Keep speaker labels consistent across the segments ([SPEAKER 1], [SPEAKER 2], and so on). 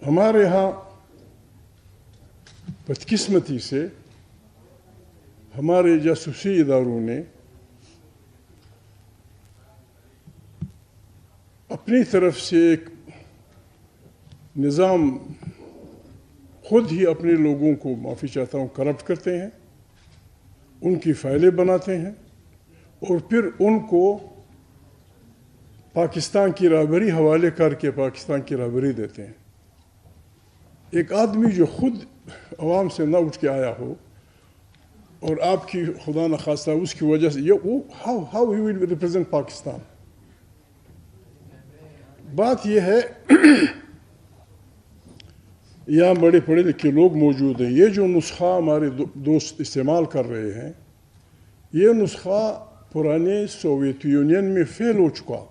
[SPEAKER 1] ہمارے ہاں بدقسمتی سے ہمارے جاسوسی اداروں نے اپنی طرف سے ایک نظام خود ہی اپنے لوگوں کو معافی چاہتا ہوں کرپٹ کرتے ہیں، ان کی فائلیں بناتے ہیں اور پھر ان کو پاکستان کی رہبری حوالے کر کے پاکستان کی رہبری دیتے ہیں۔ ایک آدمی جو خود عوام سے نہ اٹھ کے آیا ہو اور آپ کی خدا نخواستہ اس کی وجہ سے how he will represent Pakistan. بات یہ ہے یہاں بڑے پڑھے لکھے لوگ موجود ہیں، یہ جو نسخہ ہمارے دوست استعمال کر رہے ہیں یہ نسخہ پرانے سوویت یونین میں فیل ہو چکا۔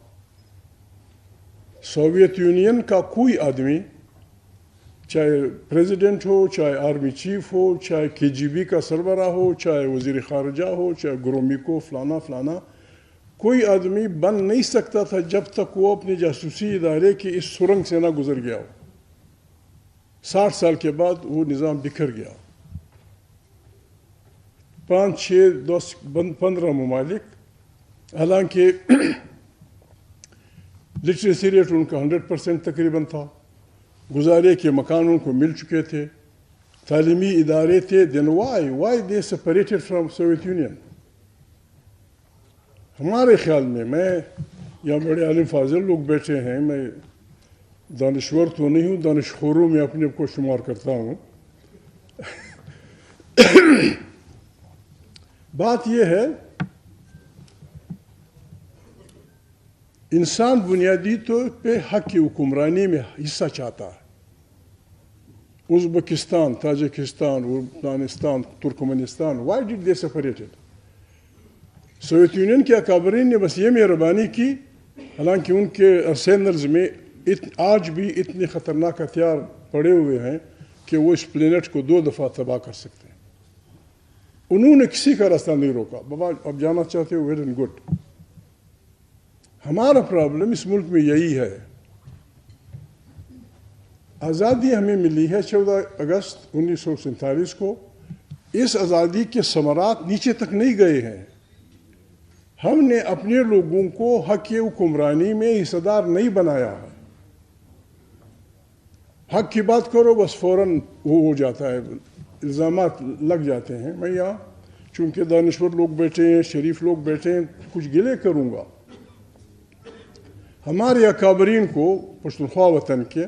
[SPEAKER 1] سوویت یونین کا کوئی آدمی چاہے پریزیڈنٹ ہو، چاہے آرمی چیف ہو، چاہے KGB کا سربراہ ہو، چاہے وزیر خارجہ ہو، چاہے گرومیکو فلانا کوئی آدمی بن نہیں سکتا تھا جب تک وہ اپنے جاسوسی ادارے کی اس سرنگ سے نہ گزر گیا ہو۔ 60 سال کے بعد وہ نظام بکھر گیا۔ 5 6 10 15 ممالک، حالانکہ لٹریسی ریٹ ان کا 100% تقریباً تھا، گزارے کے مکان ان کو مل چکے تھے، تعلیمی ادارے تھے، then why they separated from Soviet Union؟ ہمارے خیال میں یہاں بڑے عالم فاضل لوگ بیٹھے ہیں، میں دانشور تو نہیں ہوں، دانشخوروں میں اپنے کو شمار کرتا ہوں۔ بات یہ ہے انسان بنیادی طور پہ حق کی حکمرانی میں حصہ چاہتا ہے۔ Uzbekistan, Tajikistan, Afghanistan, ترکمنستان، why did they separate it؟ Soviet union کے اکابرین نے بس یہ مہربانی کی، حالانکہ ان کے ارسینلز میں آج بھی اتنے خطرناک ہتھیار پڑے ہوئے ہیں کہ وہ اس پلینٹ کو 2 دفعہ تباہ کر سکتے ہیں۔ انہوں نے کسی کا راستہ نہیں روکا، بابا اب جانا چاہتے ہو ویل اینڈ گڈ۔ ہمارا پرابلم اس ملک میں یہی ہے، آزادی ہمیں ملی ہے 14 اگست 1947 کو، اس آزادی کے ثمرات نیچے تک نہیں گئے ہیں۔ ہم نے اپنے لوگوں کو حق حکمرانی میں حصہ دار نہیں بنایا ہے۔ حق کی بات کرو بس فوراً وہ ہو جاتا ہے، الزامات لگ جاتے ہیں۔ میں یہاں چونکہ دانشور لوگ بیٹھے ہیں، شریف لوگ بیٹھے ہیں، کچھ گلے کروں گا۔ ہمارے اکابرین کو پشتونخوا وطن کے،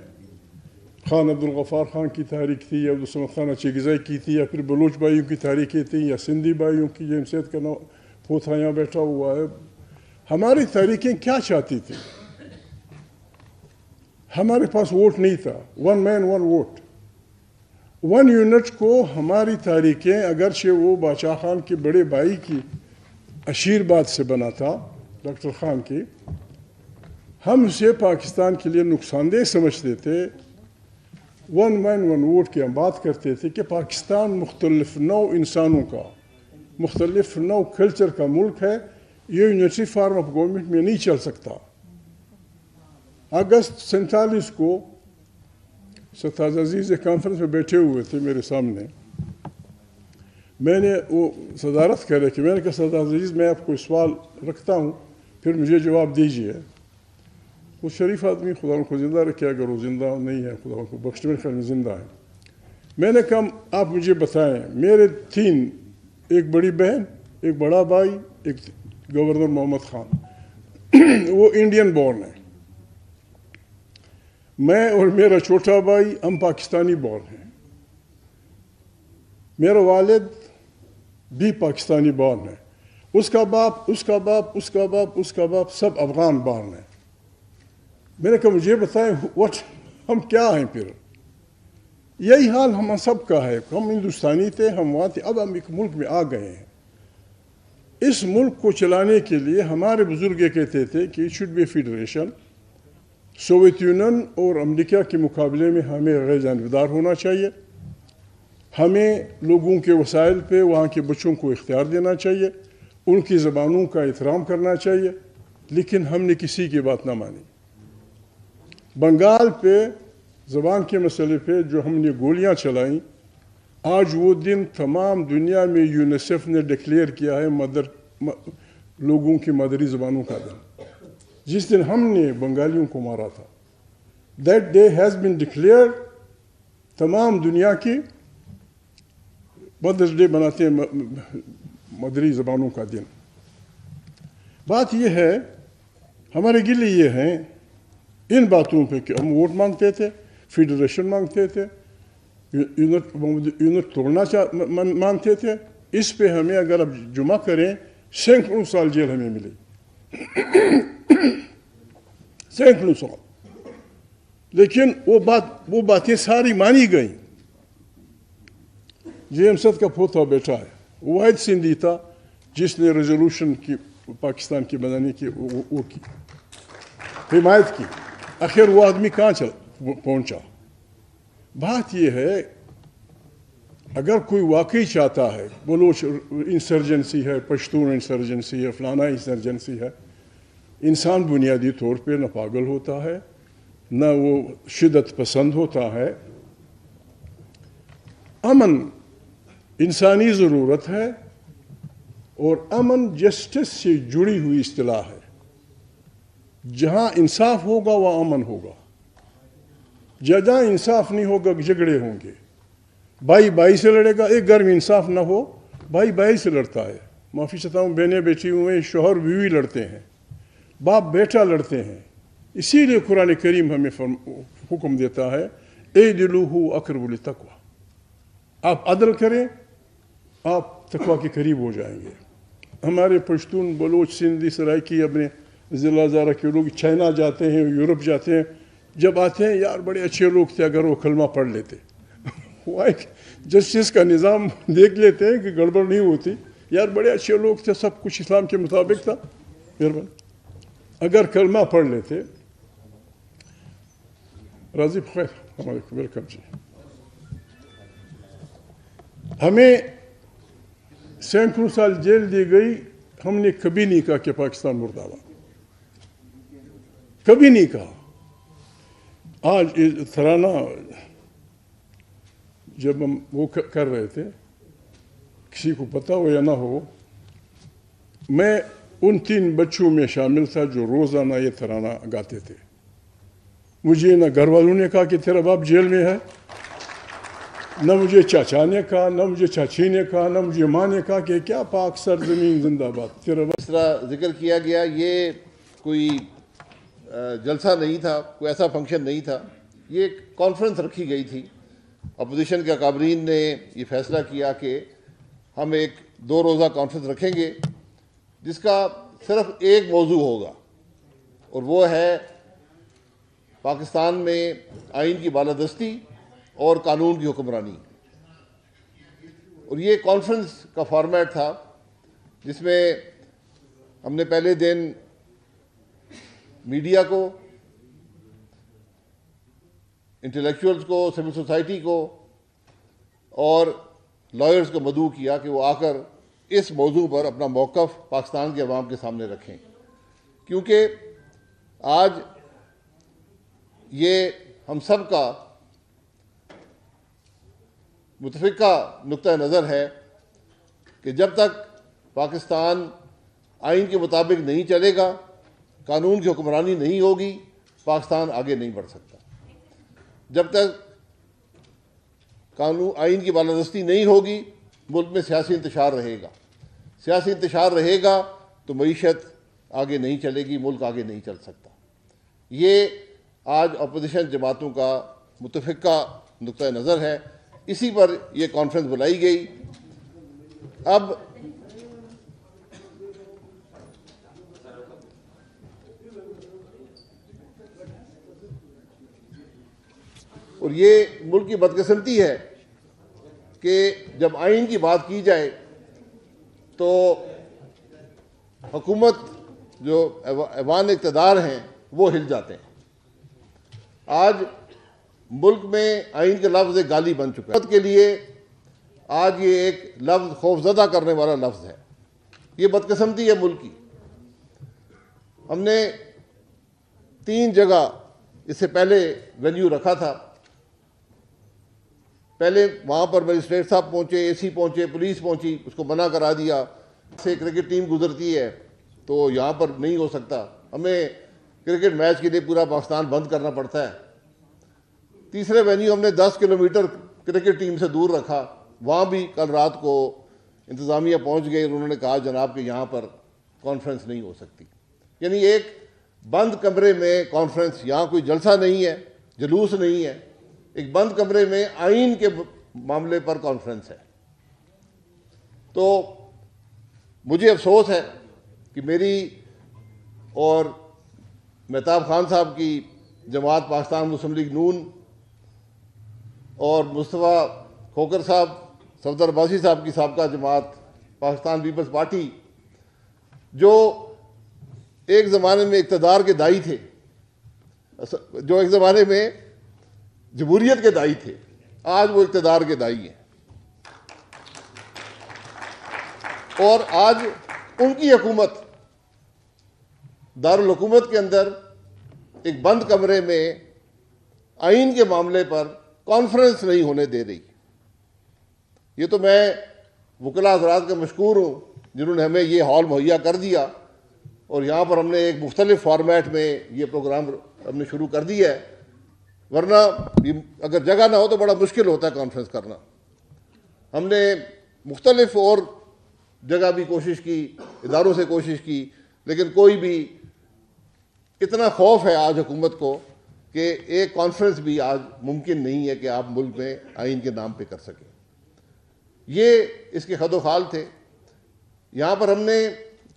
[SPEAKER 1] خان عبدالغفار خان کی تحریک تھی، یا عبدالصمد خان اچھیگزئی کی تھی، یا پھر بلوچ بھائیوں کی تحریکیں تھیں، یا سندھی بھائیوں کی، جیم سید کا پوتھا یہاں بیٹھا ہوا ہے۔ ہماری تحریکیں کیا چاہتی تھیں؟ ہمارے پاس ووٹ نہیں تھا، 1 man 1 vote۔ 1 یونٹ کو ہماری تحریکیں، اگرچہ وہ بادشاہ خان کے بڑے بھائی کی اشیر بات سے بنا تھا، ڈاکٹر خان کی، ہم اسے پاکستان کے لیے نقصان دہ سمجھتے تھے۔ 1 man 1 vote کی ہم بات کرتے تھے کہ پاکستان مختلف نوع انسانوں کا، مختلف نوع کلچر کا ملک ہے، یہ یونیٹری فارم آف گورنمنٹ میں نہیں چل سکتا۔ اگست 47 کو ستاز عزیز ایک کانفرنس میں بیٹھے ہوئے تھے میرے سامنے، میں نے وہ صدارت کرے کہ میں نے کہا ستاز عزیز میں آپ کو سوال رکھتا ہوں پھر مجھے جواب دیجیے۔ وہ شریف آدمی خدا ان کو زندہ رکھے، اگر وہ زندہ نہیں ہے خدا ان کو بخش، میرے خیال میں زندہ ہے۔ میں نے کہا آپ مجھے بتائیں، میرے 3، ایک بڑی بہن، ایک بڑا بھائی، ایک گورنر محمد خان، وہ انڈین بورن ہے۔ میں اور میرا چھوٹا بھائی ہم پاکستانی بورن ہیں۔ میرا والد بھی پاکستانی بورن ہے، اس کا باپ، اس کا باپ، اس کا باپ، اس کا باپ، سب افغان بورن ہیں۔ میں نے کہا مجھے بتائیں ہم کیا ہیں پھر؟ یہی حال ہم سب کا ہے، ہم ہندوستانی تھے، ہم وہاں تھے، اب ہم ایک ملک میں آ گئے ہیں۔ اس ملک کو چلانے کے لیے ہمارے بزرگ یہ کہتے تھے کہ it should be a federation. Soviet Union اور امریکہ کے مقابلے میں ہمیں غیر جانبدار ہونا چاہیے، ہمیں لوگوں کے وسائل پہ وہاں کے بچوں کو اختیار دینا چاہیے، ان کی زبانوں کا احترام کرنا چاہیے، لیکن ہم نے کسی کی بات نہ مانی۔ بنگال پہ زبان کے مسئلے پہ جو ہم نے گولیاں چلائیں، آج وہ دن تمام دنیا میں یونیسیف نے ڈکلیئر کیا ہے لوگوں کی مادری زبانوں کا دن، جس دن ہم نے بنگالیوں کو مارا تھا. That day has been declare. تمام دنیا کی مدرس ڈے بناتے ہیں مادری زبانوں کا دن. بات یہ ہے، ہمارے گلے یہ ہیں ان باتوں پہ کہ ہم ووٹ مانگتے تھے، فیڈریشن مانگتے تھے، یونٹ توڑنا مانتے تھے. اس پہ ہمیں اگر اب جمع کریں سینکڑوں سال جیل ہمیں ملی، سینکڑوں سال. لیکن وہ باتیں ساری مانی گئیں. جے ایم صد کا پوتا بیٹا ہے، واحد سندھی تھا جس نے ریزولوشن کی پاکستان کی بنانے کی وہ کی حمایت کی. آخر وہ آدمی کہاں پہنچا؟ بات یہ ہے اگر کوئی واقعی چاہتا ہے بلوچ انسرجنسی ہے، پشتون انسرجنسی ہے، فلانا انسرجنسی ہے، انسان بنیادی طور پہ نہ پاگل ہوتا ہے نہ وہ شدت پسند ہوتا ہے. امن انسانی ضرورت ہے اور امن جسٹس سے جڑی ہوئی اصطلاح ہے. جہاں انصاف ہوگا وہ امن ہوگا، جہاں انصاف نہیں ہوگا جھگڑے ہوں گے. بھائی بھائی سے لڑے گا، ایک گھر میں انصاف نہ ہو بھائی بھائی سے لڑتا ہے. معافی چاہتا ہوں، بہنیں بیٹھی ہوئے، شوہر بیوی لڑتے ہیں، باپ بیٹا لڑتے ہیں. اسی لیے قرآن کریم ہمیں حکم دیتا ہے اعدلوا اقرب للتقوی. آپ عدل کریں، آپ تقوی کے قریب ہو جائیں گے. ہمارے پشتون، بلوچ، سندھی، سرائکی اپنے ضلع زارہ کے لوگ چائنا جاتے ہیں، یورپ جاتے ہیں، جب آتے ہیں یار بڑے اچھے لوگ تھے اگر وہ کلمہ پڑھ لیتے. وہ ایک جسٹس کا نظام دیکھ لیتے ہیں کہ گڑبڑ نہیں ہوتی، یار بڑے اچھے لوگ تھے، سب کچھ اسلام کے مطابق تھا، مہربانی اگر کلمہ پڑھ لیتے. راضی خیر ہمارے ویلکم جی. ہمیں سینکڑوں سال جیل دی گئی، ہم نے کبھی نہیں کہا کہ پاکستان مردہ آباد، کبھی نہیں کہا. آج ترانہ جب ہم وہ کر رہے تھے، کسی کو پتہ ہو یا نہ ہو، میں ان 3 بچوں میں شامل تھا جو روزانہ یہ ترانہ گاتے تھے. مجھے نہ گھر والوں نے کہا کہ تیرا باپ جیل میں ہے، نہ مجھے چاچا نے کہا، نہ مجھے چاچی نے کہا، نہ مجھے ماں نے کہا کہ کیا پاک سرزمین زندہ باد تیرا باپ.
[SPEAKER 2] اس طرح ذکر کیا گیا، یہ کوئی جلسہ نہیں تھا، کوئی ایسا فنکشن نہیں تھا، یہ ایک کانفرنس رکھی گئی تھی. اپوزیشن کے اکابرین نے یہ فیصلہ کیا کہ ہم ایک 2 روزہ کانفرنس رکھیں گے جس کا صرف ایک موضوع ہوگا، اور وہ ہے پاکستان میں آئین کی بالادستی اور قانون کی حکمرانی. اور یہ کانفرنس کا فارمیٹ تھا جس میں ہم نے پہلے دن میڈیا کو، انٹلیکچوئلز کو، سول سوسائٹی کو اور لائرز کو مدعو کیا کہ وہ آ کر اس موضوع پر اپنا موقف پاکستان کے عوام کے سامنے رکھیں، کیونکہ آج یہ ہم سب کا متفقہ نقطہ نظر ہے کہ جب تک پاکستان آئین کے مطابق نہیں چلے گا، قانون کی حکمرانی نہیں ہوگی، پاکستان آگے نہیں بڑھ سکتا. جب تک قانون آئین کی بالادستی نہیں ہوگی، ملک میں سیاسی انتشار رہے گا. سیاسی انتشار رہے گا تو معیشت آگے نہیں چلے گی، ملک آگے نہیں چل سکتا. یہ آج اپوزیشن جماعتوں کا متفقہ نقطہ نظر ہے، اسی پر یہ کانفرنس بلائی گئی. اب اور یہ ملک کی بدقسمتی ہے کہ جب آئین کی بات کی جائے تو حکومت جو ایوان اقتدار ہیں وہ ہل جاتے ہیں. آج ملک میں آئین کا لفظ ایک گالی بن چکا ہے. حکومت کے لیے آج یہ ایک لفظ خوفزدہ کرنے والا لفظ ہے. یہ بدقسمتی ہے ملک کی. ہم نے 3 جگہ اس سے پہلے وینیو رکھا تھا، پہلے وہاں پر مجسٹریٹ صاحب پہنچے، اے سی پہنچے، پولیس پہنچی، اس کو منع کرا دیا، سے کرکٹ ٹیم گزرتی ہے تو یہاں پر نہیں ہو سکتا، ہمیں کرکٹ میچ کے لیے پورا پاکستان بند کرنا پڑتا ہے۔ تیسرے وینیو ہم نے 10 کلومیٹر کرکٹ ٹیم سے دور رکھا، وہاں بھی کل رات کو انتظامیہ پہنچ گئی اور انہوں نے کہا جناب کہ یہاں پر کانفرنس نہیں ہو سکتی۔ یعنی ایک بند کمرے میں کانفرنس، یہاں کوئی جلسہ نہیں ہے، جلوس نہیں ہے، ایک بند کمرے میں آئین کے معاملے پر کانفرنس ہے۔ تو مجھے افسوس ہے کہ میری اور مہتاب خان صاحب کی جماعت پاکستان مسلم لیگ نون اور مصطفیٰ کھوکر صاحب، صفدر عباسی صاحب کی سابقہ جماعت پاکستان پیپلز پارٹی، جو ایک زمانے میں اقتدار کے دائی تھے، جو ایک زمانے میں جمہوریت کے دائی تھے، آج وہ اقتدار کے دائی ہیں، اور آج ان کی حکومت دارالحکومت کے اندر ایک بند کمرے میں آئین کے معاملے پر کانفرنس نہیں ہونے دے رہی۔ یہ تو میں وکلاء حضرات کا مشکور ہوں جنہوں نے ہمیں یہ ہال مہیا کر دیا، اور یہاں پر ہم نے ایک مختلف فارمیٹ میں یہ پروگرام ہم نے شروع کر دیا ہے، ورنہ اگر جگہ نہ ہو تو بڑا مشکل ہوتا ہے کانفرنس کرنا۔ ہم نے مختلف اور جگہ بھی کوشش کی، اداروں سے کوشش کی، لیکن کوئی بھی، اتنا خوف ہے آج حکومت کو کہ ایک کانفرنس بھی آج ممکن نہیں ہے کہ آپ ملک میں آئین کے نام پہ کر سکیں۔ یہ اس کے خد و خال تھے۔ یہاں پر ہم نے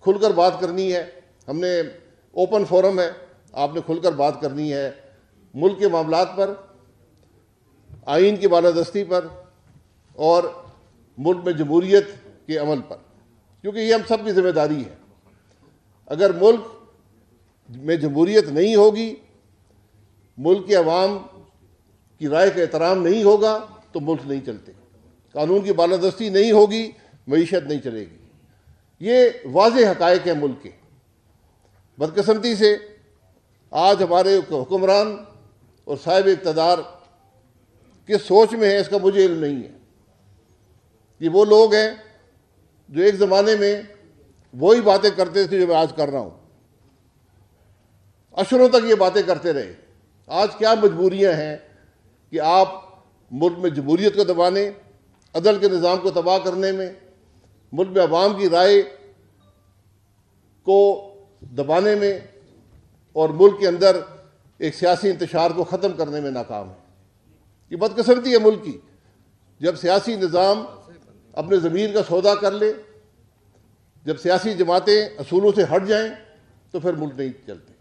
[SPEAKER 2] کھل کر بات کرنی ہے، ہم نے اوپن فورم ہے، آپ نے کھل کر بات کرنی ہے ملک کے معاملات پر، آئین کی بالادستی پر، اور ملک میں جمہوریت کے عمل پر، کیونکہ یہ ہم سب کی ذمہ داری ہے۔ اگر ملک میں جمہوریت نہیں ہوگی، ملک کے عوام کی رائے کا احترام نہیں ہوگا تو ملک نہیں چلتے، قانون کی بالادستی نہیں ہوگی، معیشت نہیں چلے گی۔ یہ واضح حقائق ہیں ملک کے۔ بدقسمتی سے آج ہمارے حکمران اور صاحب اقتدار کس سوچ میں ہے اس کا مجھے علم نہیں ہے۔ یہ وہ لوگ ہیں جو ایک زمانے میں وہی باتیں کرتے تھے جو میں آج کر رہا ہوں، عشروں تک یہ باتیں کرتے رہے۔ آج کیا مجبوریاں ہیں کہ آپ ملک میں جمہوریت کو دبانے، عدل کے نظام کو تباہ کرنے میں، ملک میں عوام کی رائے کو دبانے میں، اور ملک کے اندر ایک سیاسی انتشار کو ختم کرنے میں ناکام ہے۔ یہ بدقسمتی ہے ملک کی۔ جب سیاسی نظام اپنے ضمیر کا سودا کر لے، جب سیاسی جماعتیں اصولوں سے ہٹ جائیں تو پھر ملک نہیں چلتے۔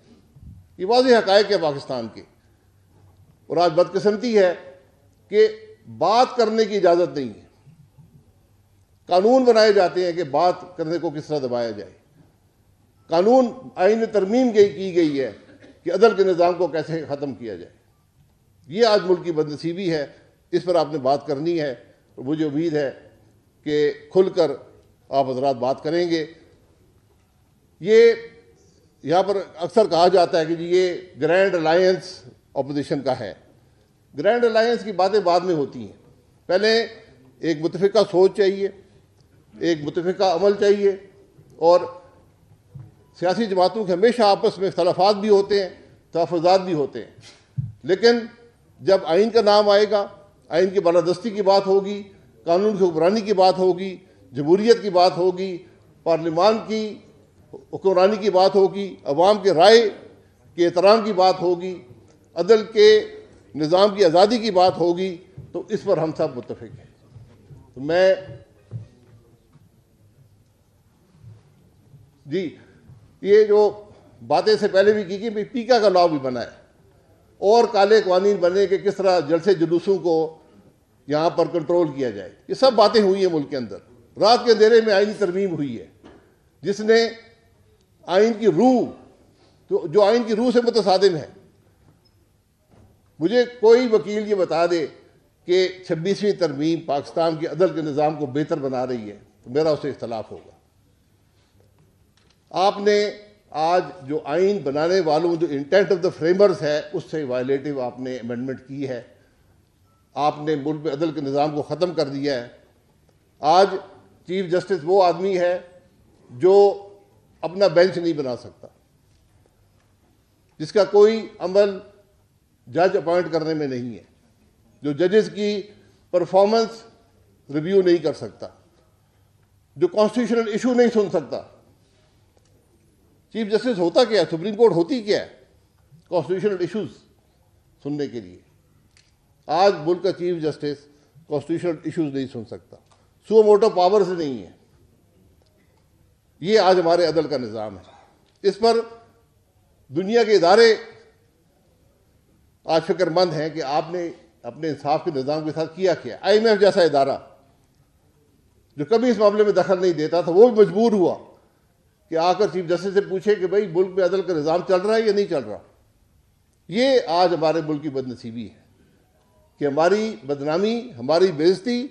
[SPEAKER 2] یہ واضح حقائق ہے پاکستان کے، اور آج بدقسمتی ہے کہ بات کرنے کی اجازت نہیں ہے۔ قانون بنائے جاتے ہیں کہ بات کرنے کو کس طرح دبایا جائے، قانون آئین میں ترمیم کی گئی ہے کہ عدل کے نظام کو کیسے ختم کیا جائے۔ یہ آج ملک کی بدنصیبی ہے، اس پر آپ نے بات کرنی ہے، اور مجھے امید ہے کہ کھل کر آپ حضرات بات کریں گے۔ یہ یہاں پر اکثر کہا جاتا ہے کہ جی یہ گرینڈ الائنس اپوزیشن کا ہے۔ گرینڈ الائنس کی باتیں بعد میں ہوتی ہیں، پہلے ایک متفقہ سوچ چاہیے، ایک متفقہ عمل چاہیے، اور سیاسی جماعتوں کے ہمیشہ آپس میں اختلافات بھی ہوتے ہیں، تحفظات بھی ہوتے ہیں، لیکن جب آئین کا نام آئے گا، آئین کی بالادستی کی بات ہوگی، قانون کی حکمرانی کی بات ہوگی، جمہوریت کی بات ہوگی، پارلیمان کی حکمرانی کی بات ہوگی، عوام کے رائے کے احترام کی بات ہوگی، عدل کے نظام کی آزادی کی بات ہوگی، تو اس پر ہم سب متفق ہیں۔ تو میں جی یہ جو باتیں سے پہلے بھی کی کہ پیکا کا لاء بھی بنا ہے، اور کالے قوانین بنے کہ کس طرح جلسے جلوسوں کو یہاں پر کنٹرول کیا جائے، یہ سب باتیں ہوئی ہیں ملک کے اندر۔ رات کے اندھیرے میں آئینی ترمیم ہوئی ہے جس نے آئین کی روح، جو آئین کی روح سے متصادم ہے۔ مجھے کوئی وکیل یہ بتا دے کہ 26ویں ترمیم پاکستان کے عدل کے نظام کو بہتر بنا رہی ہے تو میرا اسے اختلاف ہوگا۔ آپ نے آج جو آئین بنانے والوں جو انٹینٹ آف دا فریمرز ہے اس سے وائلیٹو آپ نے امینڈمنٹ کی ہے، آپ نے ملک میں عدل کے نظام کو ختم کر دیا ہے۔ آج چیف جسٹس وہ آدمی ہے جو اپنا بینچ نہیں بنا سکتا، جس کا کوئی عمل جج اپوائنٹ کرنے میں نہیں ہے، جو ججز کی پرفارمنس ریویو نہیں کر سکتا، جو کانسٹیٹیوشنل ایشو نہیں سن سکتا۔ چیف جسٹس ہوتا کیا ہے؟ سپریم کورٹ ہوتی کیا ہے؟ کانسٹیٹیوشنل ایشوز سننے کے لیے۔ آج ملک کا چیف جسٹس کانسٹیٹیوشنل ایشوز نہیں سن سکتا، سو موٹو پاورز نہیں ہے۔ یہ آج ہمارے عدل کا نظام ہے۔ اس پر دنیا کے ادارے آج فکر مند ہیں کہ آپ نے اپنے انصاف کے نظام کے ساتھ کیا کیا۔ IMF جیسا ادارہ جو کبھی اس معاملے میں دخل نہیں دیتا تھا، وہ بھی مجبور ہوا کہ آ کر چیف جسٹس سے پوچھے کہ بھائی ملک میں عدل کا نظام چل رہا ہے یا نہیں چل رہا۔ یہ آج ہمارے ملک کی بد نصیبی ہے کہ ہماری بدنامی، ہماری بے عزتی،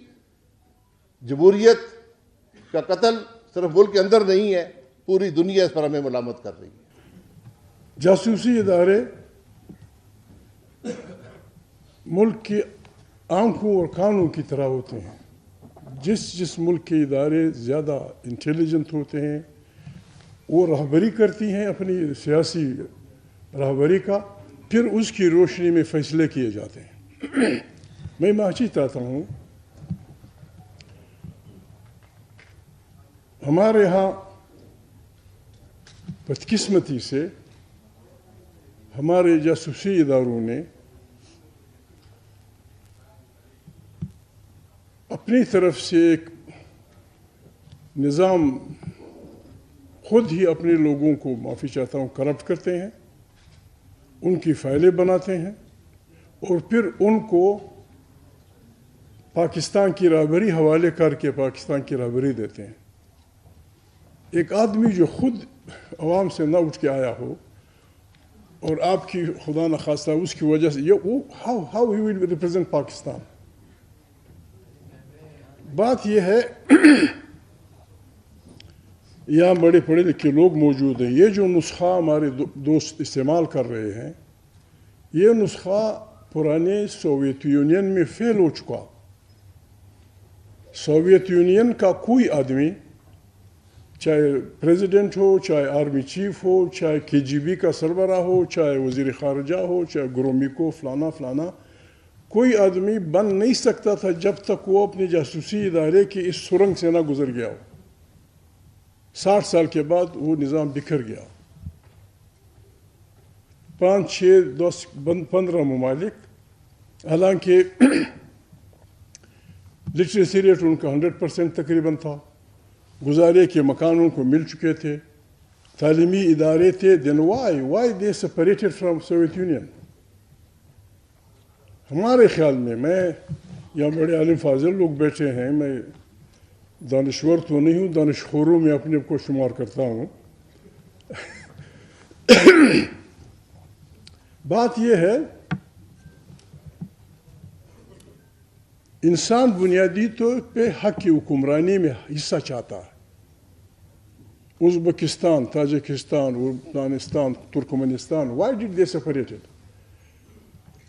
[SPEAKER 2] جمہوریت کا قتل صرف ملک کے اندر نہیں ہے، پوری دنیا اس پر ہمیں ملامت کر رہی ہے۔
[SPEAKER 1] جاسوسی ادارے ملک کی آنکھوں اور کانوں کی طرح ہوتے ہیں۔ جس ملک کے ادارے زیادہ انٹیلیجنٹ ہوتے ہیں، وہ رہبری کرتی ہیں اپنی سیاسی رہبری کا، پھر اس کی روشنی میں فیصلے کیے جاتے ہیں۔ میں معافی چاہتا ہوں، ہمارے ہاں بدقسمتی سے ہمارے جاسوسی اداروں نے اپنی طرف سے ایک نظام خود ہی اپنے لوگوں کو، معافی چاہتا ہوں، کرپٹ کرتے ہیں، ان کی فائلیں بناتے ہیں اور پھر ان کو پاکستان کی رہبری حوالے کر کے پاکستان کی رہبری دیتے ہیں۔ ایک آدمی جو خود عوام سے نہ اٹھ کے آیا ہو اور آپ کی خدا نخواستہ اس کی وجہ سے how he will represent Pakistan. بات یہ ہے، یہاں بڑے پڑھے لکھے لوگ موجود ہیں، یہ جو نسخہ ہمارے دوست استعمال کر رہے ہیں، یہ نسخہ پرانے سوویت یونین میں فیل ہو چکا۔ سوویت یونین کا کوئی آدمی، چاہے پریزیڈنٹ ہو، چاہے آرمی چیف ہو، چاہے KGB کا سربراہ ہو، چاہے وزیر خارجہ ہو، چاہے گرومیکو فلانا، کوئی آدمی بن نہیں سکتا تھا جب تک وہ اپنے جاسوسی ادارے کی اس سرنگ سے نہ گزر گیا ہو۔ 60 سال کے بعد وہ نظام بکھر گیا۔ 5, 6, 10, 15 ممالک، حالانکہ لٹریسی ریٹ ان کا 100% تقریباً تھا، گزارے کے مکانوں کو مل چکے تھے، تعلیمی ادارے تھے۔ then why they separated from Soviet Union؟ ہمارے خیال میں یہاں بڑے عالم فاضل لوگ بیٹھے ہیں، میں دانشور تو نہیں ہوں، دانشخوروں میں اپنے کو شمار کرتا ہوں۔ بات یہ ہے، انسان بنیادی طور پہ حق کی حکمرانی میں حصہ چاہتا ہے۔ Uzbekistan, Tajikistan, Afghanistan, ترکمنستان، why did they separated؟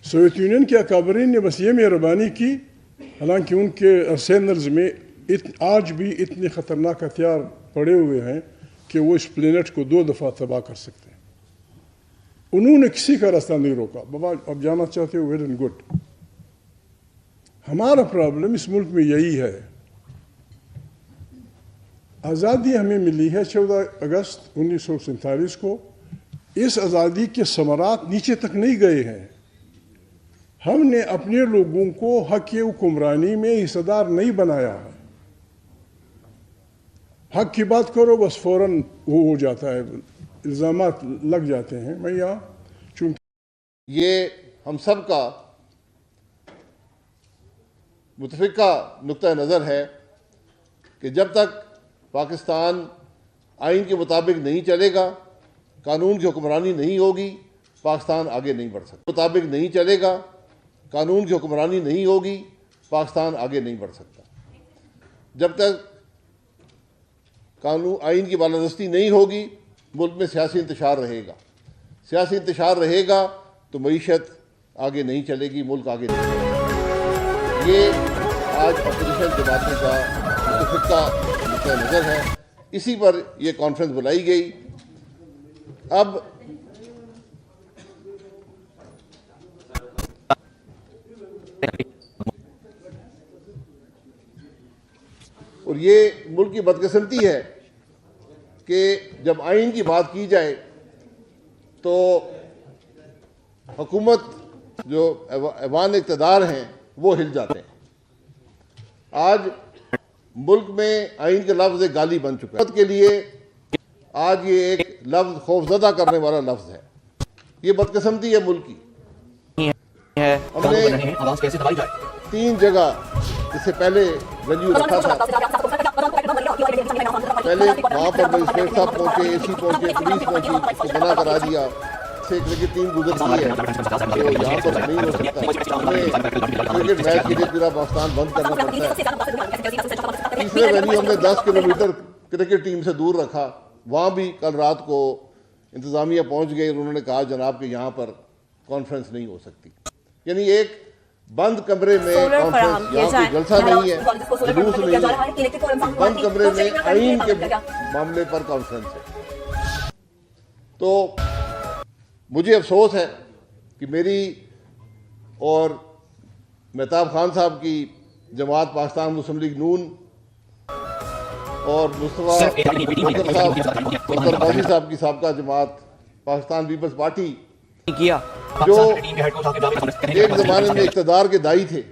[SPEAKER 1] Soviet union کے اکابرین نے بس یہ مہربانی کی، حالانکہ ان کے ارسینلز میں آج بھی اتنے خطرناک ہتھیار پڑے ہوئے ہیں کہ وہ اس پلینٹ کو 2 دفعہ تباہ کر سکتے ہیں۔ انہوں نے کسی کا راستہ نہیں روکا، بابا اب جانا چاہتے ہو ویل اینڈ گڈ۔ ہمارا پرابلم اس ملک میں یہی ہے، آزادی ہمیں ملی ہے 14 اگست 1947 کو، اس آزادی کے ثمرات نیچے تک نہیں گئے ہیں۔ ہم نے اپنے لوگوں کو حق حکمرانی میں حصہ دار نہیں بنایا ہے۔ حق کی بات کرو بس فوراً وہ ہو جاتا ہے، الزامات لگ جاتے ہیں۔ میں یہاں چونکہ
[SPEAKER 2] یہ ہم سب کا متفقہ نقطہ نظر ہے کہ جب تک پاکستان آئین کے مطابق نہیں چلے گا، قانون کی حکمرانی نہیں ہوگی، پاکستان آگے نہیں بڑھ سکتا۔ مطابق نہیں چلے گا، قانون کی حکمرانی نہیں ہوگی، پاکستان آگے نہیں بڑھ سکتا۔ جب تک قانون آئین کی بالادستی نہیں ہوگی، ملک میں سیاسی انتشار رہے گا۔ سیاسی انتشار رہے گا تو معیشت آگے نہیں چلے گی، ملک آگے نہیں چلے گا۔ یہ آج اپوزیشن جماعتوں کا متفقہ نقطۂ نظر ہے، اسی پر یہ کانفرنس بلائی گئی۔ اب اور یہ ملک کی بدقسمتی ہے کہ جب آئین کی بات کی جائے تو حکومت جو ایوان اقتدار ہیں وہ ہل جاتے ہیں۔ آج ملک میں آئین کے لفظ ایک گالی بن چکا ہے، حکومت کے لیے آج یہ ایک لفظ خوفزدہ کرنے والا لفظ ہے۔ یہ بدقسمتی ہے ملک کی۔ ہم نے 3 جگہ اس سے پہلے ویلیو رکھا تھا، پہلے وہاں پر مجسٹریٹ صاحب پہنچے، اے سی پہنچے، پولیس پہنچی، اس کو منع کرا دیا، کرکٹ ٹیم گزرتی ہے تو یہاں پر نہیں ہو سکتا، ہمیں کرکٹ میچ کے لیے پورا پاکستان بند کرنا پڑتا ہے۔ تیسرے ویلیو ہم نے 10 کلومیٹر کرکٹ ٹیم سے دور رکھا، وہاں بھی کل رات کو انتظامیہ پہنچ گئی اور انہوں نے کہا جناب کہ یہاں پر کانفرنس نہیں ہو سکتی۔ یعنی ایک بند کمرے میں کانفرنس، یہاں کوئی جلسہ نہیں ہے، جلوس نہیں ہے، بند کمرے میں آئین کے معاملے پر کانفرنس ہے۔ تو مجھے افسوس ہے کہ میری اور مہتاب خان صاحب کی جماعت پاکستان مسلم لیگ نون اور مصطفیٰ صاحب کی سابقہ جماعت پاکستان پیپلز پارٹی جو ایک زمانے میں اقتدار کے دائی تھے،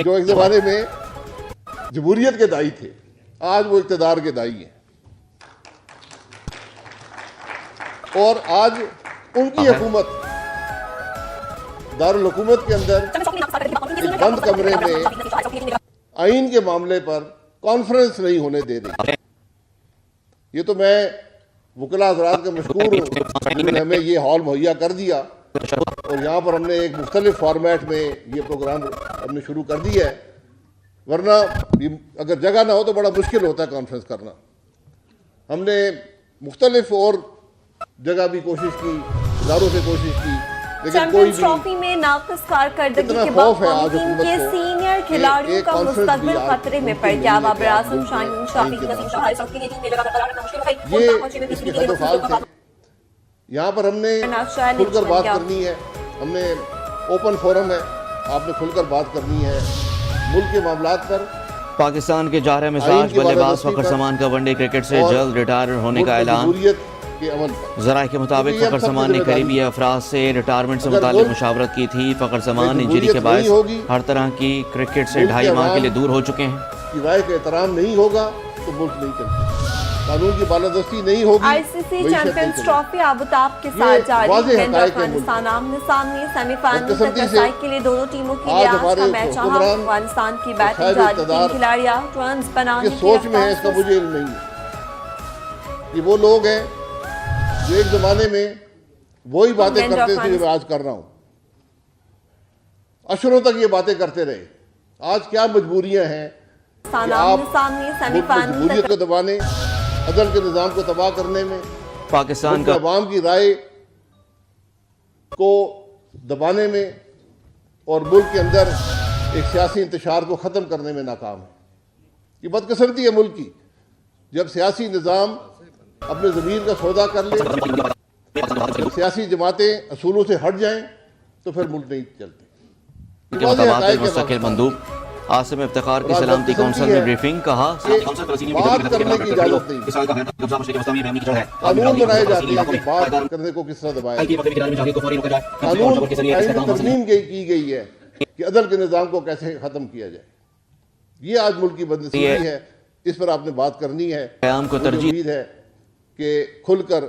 [SPEAKER 2] جو ایک زمانے میں جمہوریت کے دائی تھے، آج وہ اقتدار کے دائی ہیں، اور آج ان کی حکومت دارالحکومت کے اندر ایک بند کمرے میں آئین کے معاملے پر کانفرنس نہیں ہونے دے رہی۔ یہ تو میں وکلاء حضرات کا مشکور ہوں جنہوں نے ہمیں یہ ہال مہیا کر دیا، اور یہاں پر ہم نے ایک مختلف فارمیٹ میں یہ پروگرام ہم نے شروع کر دیا ہے، ورنہ اگر جگہ نہ ہو تو بڑا مشکل ہوتا ہے کانفرنس کرنا۔ ہم نے مختلف اور جگہ بھی کوشش کی، اداروں سے کوشش کی، لیکن کوئی بھی
[SPEAKER 3] ٹرافی میں ناقص کارکردگی کے بعد خواتین کے سینئر کھلاڑیوں کا مستقبل خطرے میں پڑ گیا۔ بابر اعظم، شاہین شافی،
[SPEAKER 2] یہ اس کی خدوخال تھے۔ یہاں پر ہم نے کھل کر بات کرنی ہے، ہم نے اوپن فورم ہے، آپ نے کھل کر بات کرنی ہے ملک کے معاملات پر۔
[SPEAKER 4] پاکستان کے جارحہ مزاج بلے باز فخر سمان کا ون ڈے کرکٹ سے جلد ریٹائر ہونے کا اعلان۔ ذرائع کے مطابق فخر سمان نے قریبی افراد سے ریٹائرمنٹ سے متعلق مشاورت کی تھی۔ فخر سمان انجری کے باعث ہر طرح کی کرکٹ سے 2.5 ماہ کے لیے دور ہو چکے ہیں۔
[SPEAKER 2] رائے کا احترام نہیں ہوگا تو ملک نہیں چلتا، قانون کی بالادستی نہیں ہوگی۔
[SPEAKER 3] آئی سی سی چیمپئنز ٹرافی آبوتاب کے ساتھ جاری ہے۔ افغانستان آمنے سامنے سیمی فائنل تک رسائی کے لیے دونوں ٹیموں کی آج کا میچ رہا۔ افغانستان کی بیٹنگ جاری 3 کھلاڑی آؤٹ، رنز بنانے کی
[SPEAKER 2] سوچ میں ہے، اس کا مجھے علم نہیں ہے۔ یہ وہ لوگ ہیں جو ایک زمانے میں وہی باتیں کرتے تھے جو میں آج کر رہا ہوں، اشروں تک یہ باتیں کرتے رہے۔ آج کیا مجبوریاں ہیں کہ آپ جمہوریت کو دبانے، عدل کے نظام کو تباہ کرنے میں،
[SPEAKER 4] پاکستان کا
[SPEAKER 2] عوام کی رائے کو دبانے میں، اور ملک کے اندر ایک سیاسی انتشار کو ختم کرنے میں ناکام ہے۔ یہ بدقسمتی ہے ملک کی۔ جب سیاسی نظام اپنے ضمیر کا سودا کر لے، سیاسی جماعتیں اصولوں سے ہٹ جائیں، تو پھر ملک نہیں چلتے۔
[SPEAKER 4] مطابقات مستقل مندوب عاصم افتخار کی سلامتی کونسل میں بریفنگ، کہا
[SPEAKER 2] بات کرنے کی اجازت نہیں، قانون بنائے جاتے ہیں کہ بات کرنے کو کس طرح دبایا جائے، قانون ترمیم کی گئی ہے کہ عدل کے نظام کو کیسے ختم کیا جائے۔ یہ آج ملک کی بدنصیبی ہے، اس پر آپ نے بات کرنی ہے۔
[SPEAKER 4] قیام کو ترجیح
[SPEAKER 2] امید ہے کہ کھل کر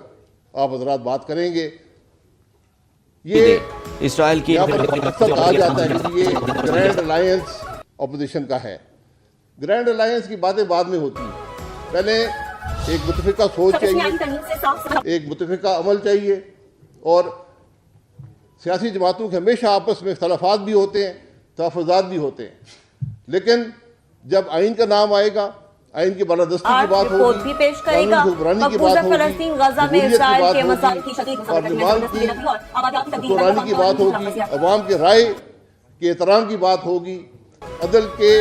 [SPEAKER 2] آپ حضرات بات کریں گے۔ یہ
[SPEAKER 4] اسرائیل کی
[SPEAKER 2] اکثر کہا جاتا ہے کہ یہ گرینڈ الائنس اپوزیشن کا ہے۔ گرینڈ الائنس کی باتیں بعد میں ہوتی ہیں، پہلے ایک متفقہ سوچ چاہیے، ایک متفقہ عمل چاہیے، اور سیاسی جماعتوں کے ہمیشہ آپس میں اختلافات بھی ہوتے ہیں، تحفظات بھی ہوتے ہیں، لیکن جب آئین کا نام آئے گا، آئین کی بالادستی کی بات ہوگی، قانون حکمرانی کی بات ہوگی، جمہوریت کی بات ہوگی، پارلیمان کی حکمرانی کی بات ہوگی، عوام کی رائے کے احترام کی بات ہوگی, عدل کے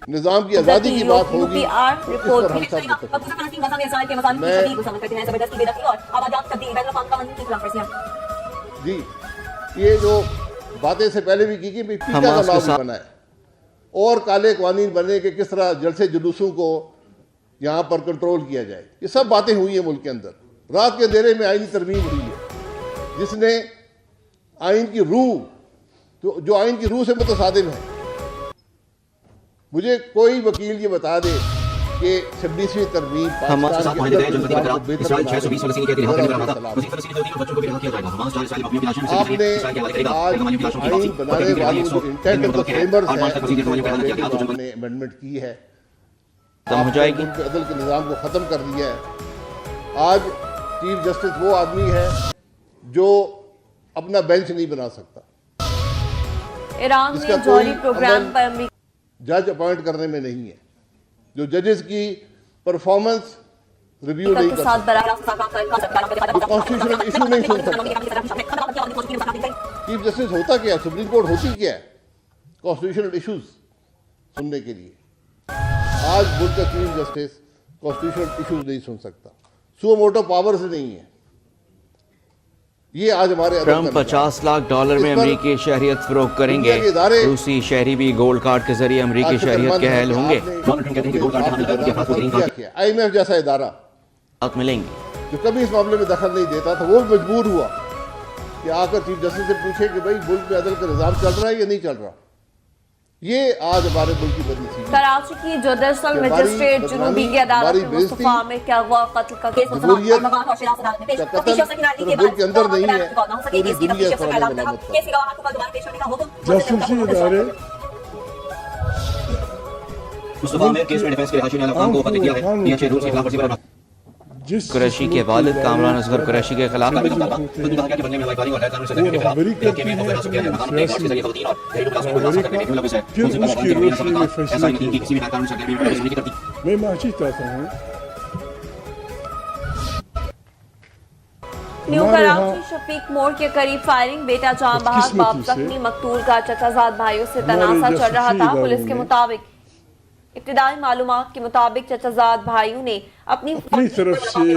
[SPEAKER 2] نظام کی آزادی کی بات ہوگی, اس پر ہم سب جی یہ جو باتیں سے پہلے بھی کی کہ پیٹا کا نام بھی بنا ہے اور کالے قوانین بنے کہ کس طرح جلسے جلوسوں کو یہاں پر کنٹرول کیا جائے, یہ سب باتیں ہوئی ہیں ملک کے اندر. رات کے اندھیرے میں آئینی ترمیم ہوئی ہے جس نے آئین کی روح جو آئین کی روح سے متصادم ہے. مجھے کوئی وکیل یہ بتا دے کہ 26ویں ترمیم آپ نے آج آئین بنانے والوں جو انٹینٹ آف دی فریمرز ہیں آپ نے امینڈمنٹ کی ہے, آپ نے عدل کے نظام کو ختم کر دیا ہے. آج چیف جسٹس وہ آدمی ہے جو اپنا بینچ نہیں بنا سکتا,
[SPEAKER 3] ایران میں جوہری پروگرام پر
[SPEAKER 2] جج اپوائنٹ کرنے میں نہیں ہے, جو ججز کی پرفارمنس ریویو نہیں کر سکتا, کانسٹیٹیوشنل ایشو نہیں سن سکتا. چیف جسٹس ہوتا کیا ہے, سپریم کورٹ ہوتی کیا ہے کانسٹیٹیوشنل ایشوز سننے کے لیے. آج ملک کا چیف جسٹس کانسٹیٹیوشنل ایشوز نہیں سن سکتا, سو موٹو پاورز نہیں ہے. یہ آج ہمارے
[SPEAKER 4] ٹرمپ $50 لاکھ میں امریکی شہریت فروغ کریں گے. روسی شہری بھی گولڈ کارڈ کے ذریعے امریکی شہریت کے اہل ہوں گے.
[SPEAKER 2] آئی ایم ایف جیسا ادارہ
[SPEAKER 4] ملیں گے
[SPEAKER 2] جو کبھی اس معاملے میں دخل نہیں دیتا تھا, وہ مجبور ہوا کہ آ کر چیف جسٹس سے پوچھے کہ بھائی ملک میں عدل کا نظام چل رہا ہے یا نہیں چل رہا. یہ آج ہمارے ملک کی بڑی سی
[SPEAKER 3] کراچی کی جوڈیشل مجسٹریٹ جنوبی کی عدالت میں مصطفیٰ عامر کے اغوا قتل کا کیس
[SPEAKER 2] جمہوریت کا قتل صرف ملک کے اندر نہیں ہے, پوری دنیا اس پر ملامت ہے.
[SPEAKER 1] جاسوسی ادارے
[SPEAKER 4] مصطفیٰ عامر کیس میں ڈیفنس کے رہائشی نے عالم کو خط دیا ہے. یہ 6 روز کی خلاف ورزی پر قریشی کے والد کامران اصغر قریشی کے خلاف
[SPEAKER 1] میں معاشی چاہتا ہوں
[SPEAKER 3] نیو کراچی شفیق موڑ کے قریب فائرنگ, بیٹا جان بحق باپ زخمی, مقتول کا چچا زاد بھائیوں سے تنازع چل رہا تھا. پولیس کے مطابق ابتدائی معلومات کے مطابق چچا زاد بھائیوں نے اپنی
[SPEAKER 1] طرف سے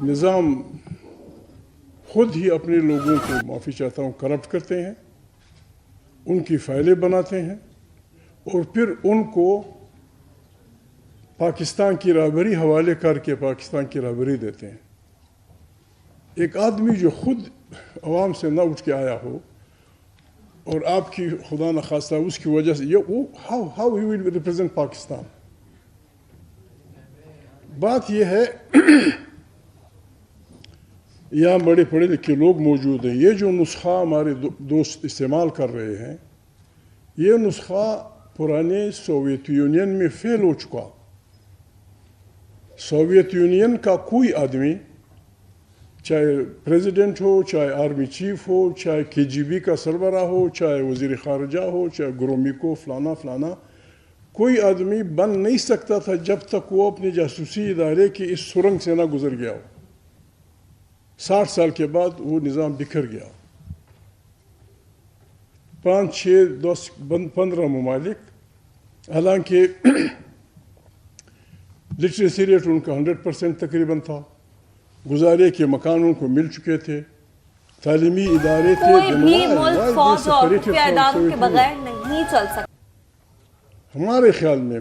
[SPEAKER 1] نظام خود ہی اپنے لوگوں کو معافی چاہتا ہوں کرپٹ کرتے ہیں, ان کی فائلیں بناتے ہیں اور پھر ان کو پاکستان کی رہبری حوالے کر کے پاکستان کی رہبری دیتے ہیں. ایک آدمی جو خود عوام سے نہ اٹھ کے آیا ہو اور آپ کی خدا نخواستہ اس کی وجہ سے how he will represent Pakistan. بات یہ ہے یہاں بڑے پڑھے لکھے لوگ موجود ہیں, یہ جو نسخہ ہمارے دوست استعمال کر رہے ہیں یہ نسخہ پرانے سوویت یونین میں فیل ہو چکا. سوویت یونین کا کوئی آدمی چاہے پریزیڈنٹ ہو, چاہے آرمی چیف ہو, چاہے KGB کا سربراہ ہو, چاہے وزیر خارجہ ہو, چاہے گرومیکو فلانا کوئی آدمی بن نہیں سکتا تھا جب تک وہ اپنے جاسوسی ادارے کی اس سرنگ سے نہ گزر گیا ہو. 60 سال کے بعد وہ نظام بکھر گیا. 5, 6, 10, 15 ممالک, حالانکہ لٹریسی ریٹ ان کا 100% تقریباً تھا, گزارے کے مکانوں کو مل چکے تھے, تعلیمی ادارے تھے.
[SPEAKER 3] کوئی بھی ملک فوج اور خفیہ اداروں کے بغیر نہیں چل سکتا.
[SPEAKER 1] ہمارے خیال میں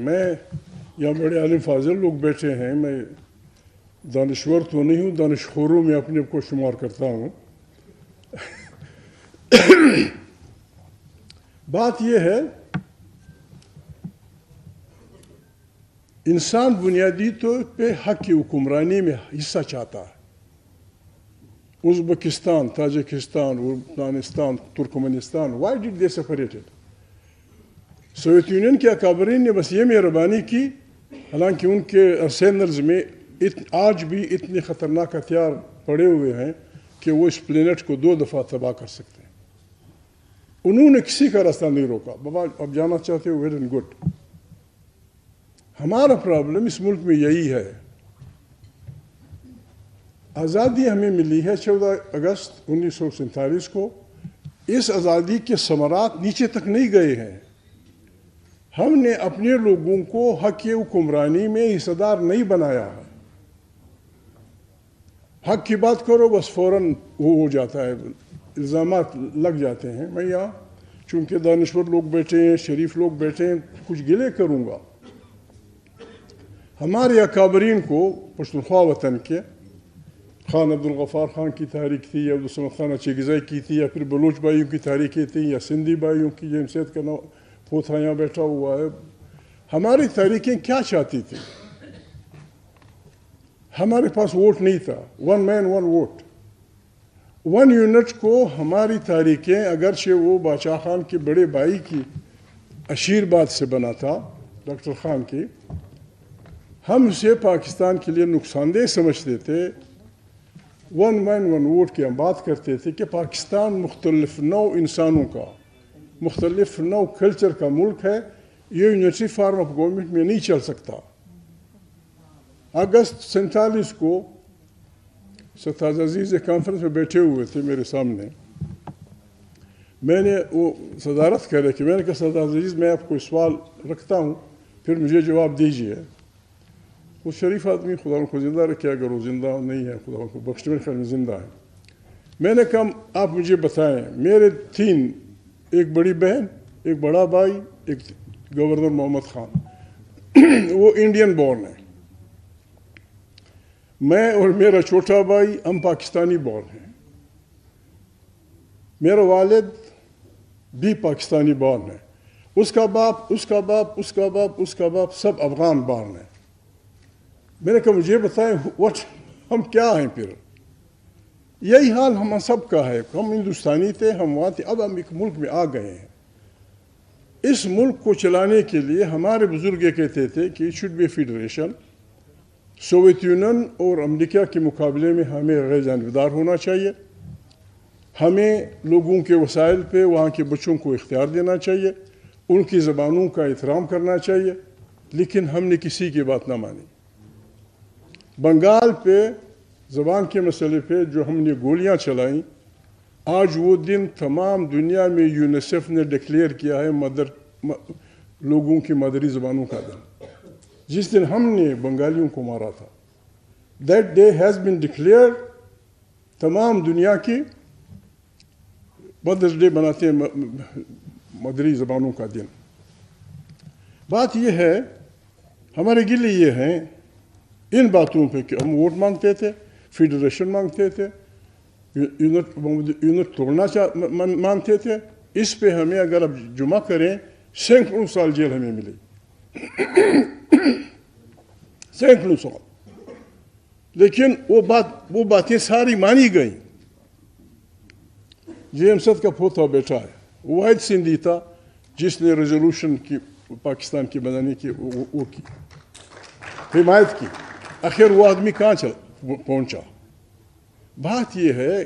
[SPEAKER 1] یہاں بڑے عالم فاضل لوگ بیٹھے ہیں, میں دانشور تو نہیں ہوں, دانشخوروں میں اپنے کو شمار کرتا ہوں. بات یہ ہے انسان بنیادی طور پہ حق کی حکمرانی میں حصہ چاہتا ہے. Uzbekistan, Tajikistan, Afghanistan, ترکمنستان, why did they separate it? Soviet union کے اکابرین نے بس یہ مہربانی کی, حالانکہ ان کے ارسینلز میں آج بھی اتنے خطرناک ہتھیار پڑے ہوئے ہیں کہ وہ اس پلینٹ کو 2 دفعہ تباہ کر سکتے ہیں. انہوں نے کسی کا راستہ نہیں روکا. بابا اب جانا چاہتے ہو, ویل اینڈ گڈ. ہمارا پرابلم اس ملک میں یہی ہے. آزادی ہمیں ملی ہے 14 اگست 1947 کو. اس آزادی کے ثمرات نیچے تک نہیں گئے ہیں. ہم نے اپنے لوگوں کو حق حکمرانی میں حصہ دار نہیں بنایا ہے. حق کی بات کرو بس فوراً وہ ہو جاتا ہے, الزامات لگ جاتے ہیں. میں یہاں چونکہ دانشور لوگ بیٹھے ہیں, شریف لوگ بیٹھے ہیں, کچھ گلے کروں گا. ہمارے اکابرین کو پشتونخوا وطن کے, خان عبدالغفار خان کی تحریک تھی, یا عبدالصمد خان اچھیگزئی کی تھی, یا پھر بلوچ بھائیوں کی تحریکیں تھیں, یا سندھی بھائیوں کی, جیم سید کا پوتھا یہاں بیٹھا ہوا ہے. ہماری تحریکیں کیا چاہتی تھیں؟ ہمارے پاس ووٹ نہیں تھا. 1 مین 1 ووٹ, 1 یونٹ کو ہماری تحریکیں, اگرچہ وہ بادشاہ خان کے بڑے بھائی کی عشیرباد سے بنا تھا, ڈاکٹر خان کی, ہم اسے پاکستان کے لیے نقصان دہ سمجھتے تھے. 1 مین 1 ووٹ کی ہم بات کرتے تھے کہ پاکستان مختلف نوع انسانوں کا, مختلف نوع کلچر کا ملک ہے, یہ یونیٹری فارم آف گورنمنٹ میں نہیں چل سکتا. اگست 47 کو ستاز عزیز ایک کانفرنس میں بیٹھے ہوئے تھے میرے سامنے. میں نے وہ صدارت کر رہے کہ میں نے کہا ستاز عزیز میں آپ کو سوال رکھتا ہوں, پھر مجھے جواب دیجیے. وہ شریف آدمی خدا ان کو زندہ رکھے, اگر وہ زندہ نہیں ہے خدا ان کو بخش, میرے خیال میں زندہ ہے. میں نے کہا آپ مجھے بتائیں, میرے 3, ایک بڑی بہن, ایک بڑا بھائی, ایک گورنر محمد خان, وہ انڈین بورن ہے. میں اور میرا چھوٹا بھائی ہم پاکستانی بورن ہیں. میرا والد بھی پاکستانی بورن ہے. اس کا باپ, اس کا باپ, اس کا باپ, اس کا باپ, سب افغان بورن ہیں. میں نے کہا مجھے بتائیں ہم کیا ہیں پھر؟ یہی حال ہم سب کا ہے. ہم ہندوستانی تھے, ہم وہاں تھے, اب ہم ایک ملک میں آ گئے ہیں. اس ملک کو چلانے کے لیے ہمارے بزرگ یہ کہتے تھے کہ it should be a federation. Soviet Union اور امریکہ کے مقابلے میں ہمیں غیر جانبدار ہونا چاہیے. ہمیں لوگوں کے وسائل پہ وہاں کے بچوں کو اختیار دینا چاہیے, ان کی زبانوں کا احترام کرنا چاہیے. لیکن ہم نے کسی کی بات نہ مانی. بنگال پہ زبان کے مسئلے پہ جو ہم نے گولیاں چلائیں, آج وہ دن تمام دنیا میں یونیسیف نے ڈکلیئر کیا ہے لوگوں کی مادری زبانوں کا دن. جس دن ہم نے بنگالیوں کو مارا تھا, that day has been declare, تمام دنیا کی مدرس ڈے بناتے ہیں, مادری زبانوں کا دن. بات یہ ہے, ہمارے گلے یہ ہیں ان باتوں پہ کہ ہم ووٹ مانگتے تھے, فیڈریشن مانگتے تھے, یونٹ توڑنا مانتے تھے. اس پہ ہمیں اگر اب جمع کریں 100 سال جیل ہمیں ملے, 100 سال. لیکن وہ باتیں ساری مانی گئیں. جیم سید کا پوتا بیٹا ہے, واحد سندھی تھا جس نے ریزولوشن کی پاکستان کی بنانے کی وہ کی حمایت کی. آخر وہ آدمی کہاں پہنچا؟ بات یہ ہے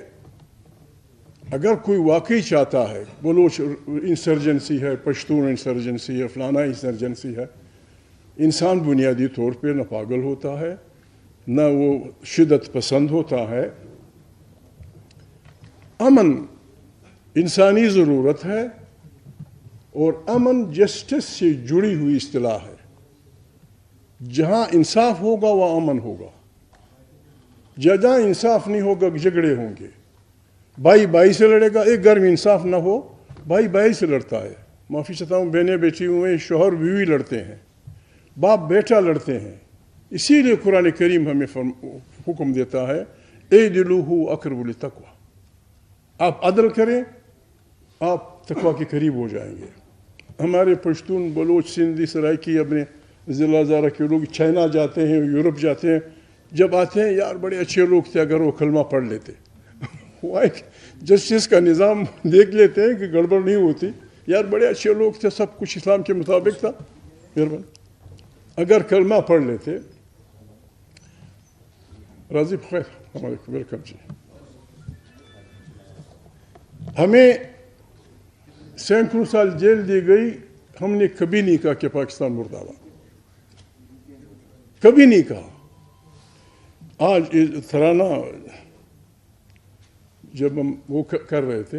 [SPEAKER 1] اگر کوئی واقعی چاہتا ہے بلوچ انسرجنسی ہے, پشتون انسرجنسی ہے, فلانا انسرجنسی ہے, انسان بنیادی طور پہ نہ پاگل ہوتا ہے نہ وہ شدت پسند ہوتا ہے. امن انسانی ضرورت ہے اور امن جسٹس سے جڑی ہوئی اصطلاح ہے. جہاں انصاف ہوگا وہاں امن ہوگا, جہاں انصاف نہیں ہوگا جھگڑے ہوں گے. بھائی بھائی سے لڑے گا, ایک گھر میں انصاف نہ ہو بھائی بھائی سے لڑتا ہے. معافی چاہتا ہوں, بہنیں بیٹھی ہوئے, شوہر بیوی لڑتے ہیں, باپ بیٹا لڑتے ہیں. اسی لیے قرآن کریم ہمیں حکم دیتا ہے اعدلوا اقرب للتقوی, آپ عدل کریں آپ تقوی کے قریب ہو جائیں گے. ہمارے پشتون, بلوچ, سندھی, سرائکی اپنے ضلع زارہ کے لوگ چائنا جاتے ہیں, یورپ جاتے ہیں, جب آتے ہیں یار بڑے اچھے لوگ تھے اگر وہ کلمہ پڑھ لیتے. وہ ایک جسٹس کا نظام دیکھ لیتے ہیں کہ گڑبڑ نہیں ہوتی, یار بڑے اچھے لوگ تھے, سب کچھ اسلام کے مطابق تھا, مہربانی اگر کلمہ پڑھ لیتے. راضی خیر ہمارے ویلکم جی. ہمیں 100 سال جیل دی گئی, ہم نے کبھی نہیں کہا کہ پاکستان مردہ آباد, کبھی نہیں کہا. آج ترانہ جب ہم وہ کر رہے تھے